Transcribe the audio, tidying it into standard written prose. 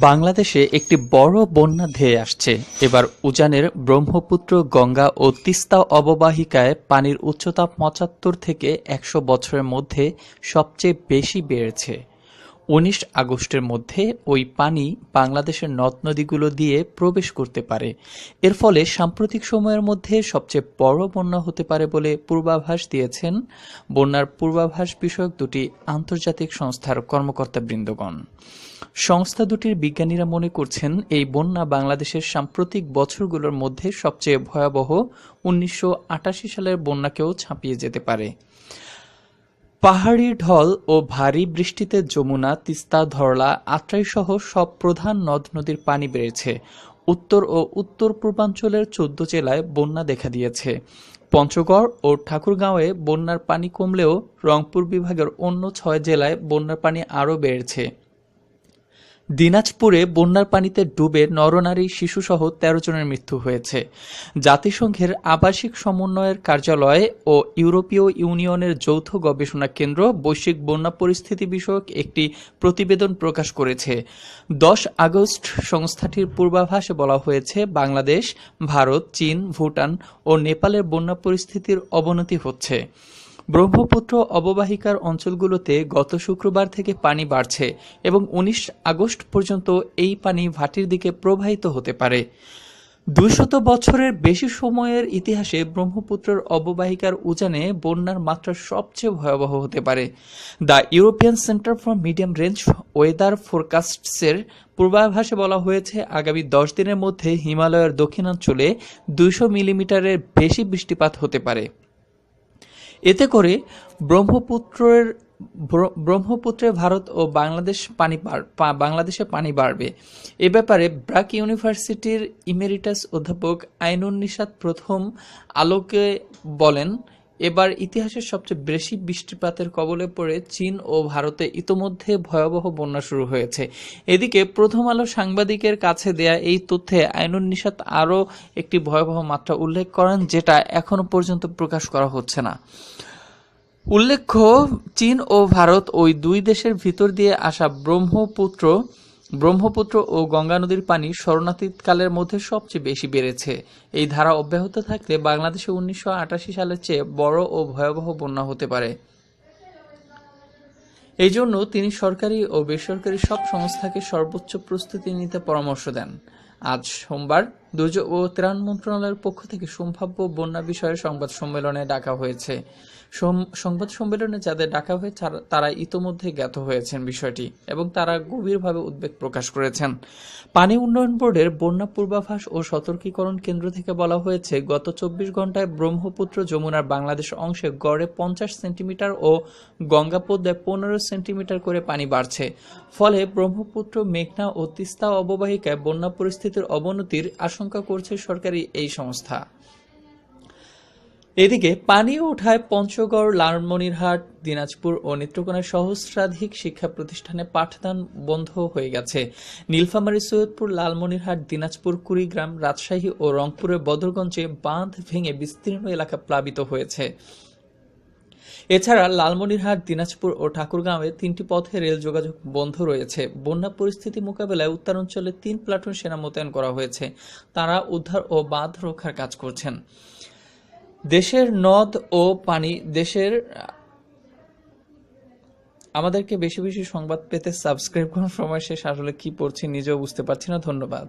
বাংলাদেশে একটি বড় বন্যা ধেয়ে আসছে। এবার উজানের ব্রহ্মপুত্র, গঙ্গা ও তিস্তা অববাহিকায় পানির উচ্চতা ৭৫ থেকে ১০০ বছরের মধ্যে সবচেয়ে বেশি বেড়েছে। ১৯ আগস্টের মধ্যে ওই পানি বাংলাদেশের নদ-নদীগুলো দিয়ে প্রবেশ করতে পারে। এর ফলে সাম্প্রতিক সময়ের মধ্যে সবচেয়ে বড় বন্যা হতে পারে বলে পূর্বাভাস দিয়েছেন বন্যার পূর্বাভাস বিষয়ক দুটি আন্তর্জাতিক সংস্থার কর্মকর্তাবৃন্দগণ। সংস্থা দুটির বিজ্ঞানীরা মনে করছেন, এই বন্যা বাংলাদেশের সাম্প্রতিক বছরগুলোর মধ্যে সবচেয়ে ভয়াবহ ১৯৮৮ সালের বন্যাকেও ছাপিয়ে যেতে পারে। পাহাড়ি ঢল ও ভারী বৃষ্টিতে যমুনা, তিস্তা, ধরলা, আত্রাই সহ সব প্রধান নদ-নদীর পানি বেড়েছে। উত্তর ও উত্তর-পূর্বাঞ্চলের ১৪ জেলায় বন্যা দেখা দিয়েছে। পঞ্চগড় ও ঠাকুরগাঁওয়ে বন্যার পানি কমলেও রংপুর বিভাগের অন্য ৬ জেলায় বন্যার পানি আরও বেড়েছে। দিনাজপুরে বন্যার পানিতে ডুবে নরনারী, শিশুসহ ১৩ জনের মৃত্যু হয়েছে। জাতিসংঘের আবাসিক সমন্বয়ের কার্যালয় ও ইউরোপীয় ইউনিয়নের যৌথ গবেষণা কেন্দ্র বৈশ্বিক বন্যা পরিস্থিতি বিষয়ক একটি প্রতিবেদন প্রকাশ করেছে। ১০ আগস্ট সংস্থাটির পূর্বাভাসে বলা হয়েছে, বাংলাদেশ, ভারত, চীন, ভুটান ও নেপালের বন্যা পরিস্থিতির অবনতি হচ্ছে। ব্রহ্মপুত্র অববাহিকার অঞ্চলগুলোতে গত শুক্রবার থেকে পানি বাড়ছে এবং ১৯ আগস্ট পর্যন্ত এই পানি ভাটির দিকে প্রবাহিত হতে পারে। ২০০ বছরের বেশি সময়ের ইতিহাসে ব্রহ্মপুত্রের অববাহিকার উজানে বন্যার মাত্রা সবচেয়ে ভয়াবহ হতে পারে। The European centre for medium range weather ফোরকাস্টসের পূর্বাভাসে বলা হয়েছে, আগামী ১০ দিনের মধ্যে হিমালয়ের দক্ষিণাঞ্চলে ২০০ মিলিমিটারের বেশি বৃষ্টিপাত হতে পারে। এতে করে ব্রহ্মপুত্রে ভারত ও বাংলাদেশে পানি বাড়বে। এ ব্যাপারে ব্র্যাক ইউনিভার্সিটির ইমেরিটাস অধ্যাপক আইনুন নিশাত প্রথম আলোকে বলেন, এবার ইতিহাসের সবচেয়ে বেশি বৃষ্টিপাতের কবলে পড়ে চীন ও ভারতে ইতোমধ্যে ভয়াবহ বন্যা শুরু হয়েছে। এদিকে প্রথম আলো সাংবাদিকের কাছে দেয়া এই তথ্যে আইনুন নিশাত আরও একটি ভয়াবহ মাত্রা উল্লেখ করেন, যেটা এখনো পর্যন্ত প্রকাশ করা হচ্ছে না। উল্লেখ্য, চীন ও ভারত ওই দুই দেশের ভিতর দিয়ে আসা ব্রহ্মপুত্র ও গঙ্গা নদীর পানি শরণার্থীকালের মধ্যে সবচেয়ে বেশি বেড়েছে। এই ধারা অব্যাহত থাকলে বাংলাদেশে ১৯৮৮ সালের চেয়ে বড় ও ভয়াবহ বন্যা হতে পারে। এই জন্য তিনি সরকারি ও বেসরকারি সব সংস্থাকে সর্বোচ্চ প্রস্তুতি নিতে পরামর্শ দেন। আজ সোমবার দুর্যোগ ও ত্রাণ মন্ত্রণালয়ের পক্ষ থেকে সম্ভাব্য বন্যা বিষয়ে সংবাদ সম্মেলনে ডাকা হয়েছে। সংবাদ সম্মেলনে যাদের ডাকা হয়েছে তারা ইতোমধ্যে জ্ঞাত হয়েছেন বিষয়টি এবং তারা গভীরভাবে উদ্বেগ প্রকাশ করেছেন। পানি উন্নয়ন বোর্ডের বন্যা পূর্বাভাস ও সতর্কীকরণ কেন্দ্র থেকে বলা হয়েছে, গত ২৪ ঘন্টায় ব্রহ্মপুত্র, যমুনার বাংলাদেশ অংশে গড়ে ৫০ সেন্টিমিটার ও গঙ্গা পদ্মায় ১৫ সেন্টিমিটার করে পানি বাড়ছে। ফলে ব্রহ্মপুত্র, মেঘনা ও তিস্তা অববাহিকায় বন্যা পরিস্থিতির অবনতির আশঙ্কা করছে সরকারি এই সংস্থা। এদিকে পানি ওঠায় পঞ্চগড়, লালমনিরহাট, দিনাজপুর ও নেত্রকোনায় সহস্রাধিক শিক্ষা প্রতিষ্ঠানে পাঠদান বন্ধ হয়ে গেছে। নীলফামারী, সৈয়দপুর, লালমনিরহাট, দিনাজপুর, কুড়িগ্রাম, রাজশাহী ও রংপুরের বদরগঞ্জে বাঁধ ভেঙে বিস্তীর্ণ এলাকা প্লাবিত হয়েছে। এছাড়া লালমনিরহাট, দিনাজপুর ও ঠাকুরগাঁওয়ে ৩টি পথে রেল যোগাযোগ বন্ধ রয়েছে। বন্যা পরিস্থিতি মোকাবেলায় উত্তরাঞ্চলে ৩ প্লাটুন সেনা মোতায়েন করা হয়েছে। তারা উদ্ধার ও বাঁধ রক্ষার কাজ করছেন। দেশের নদ ও পানি আমাদেরকে বেশি বেশি সংবাদ পেতে সাবস্ক্রাইব করুন। সময় শেষ, আসলে কি পড়ছি নিজেও বুঝতে পারছি না। ধন্যবাদ।